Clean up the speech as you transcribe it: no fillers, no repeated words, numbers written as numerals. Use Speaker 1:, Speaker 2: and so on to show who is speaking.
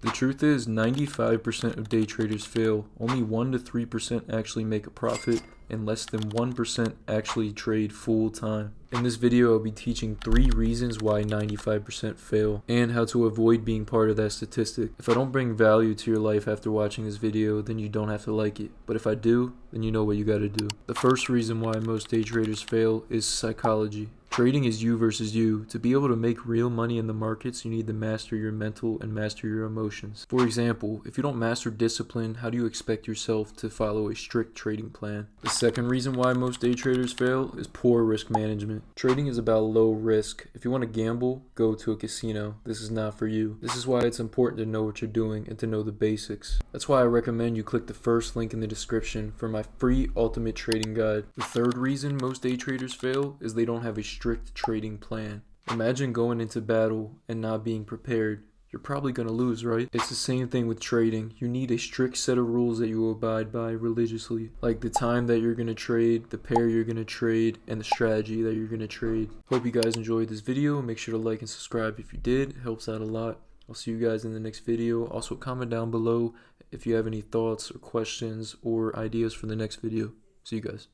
Speaker 1: The truth is, 95% of day traders fail. Only 1 to 3% actually make a profit, and less than 1% actually trade full time. In this video, I'll be teaching 3 reasons why 95% fail, and how to avoid being part of that statistic. If I don't bring value to your life after watching this video, then you don't have to like it. But if I do, then you know what you gotta do. The first reason why most day traders fail is psychology. Trading is you versus you. To be able to make real money in the markets, you need to master your mental and master your emotions. For example, if you don't master discipline, how do you expect yourself to follow a strict trading plan? The second reason why most day traders fail is poor risk management. Trading is about low risk. If you want to gamble, go to a casino. This is not for you. This is why it's important to know what you're doing and to know the basics. That's why I recommend you click the first link in the description for my free ultimate trading guide. The third reason most day traders fail is they don't have a strict trading plan. Imagine going into battle and not being prepared. You're probably going to lose, right? It's the same thing with trading. You need a strict set of rules that you will abide by religiously, like the time that you're going to trade, the pair you're going to trade, and the strategy that you're going to trade. Hope you guys enjoyed this video. Make sure to like and subscribe if you did. It helps out a lot. I'll see you guys in the next video. Also, comment down below if you have any thoughts or questions or ideas for the next video. See you guys.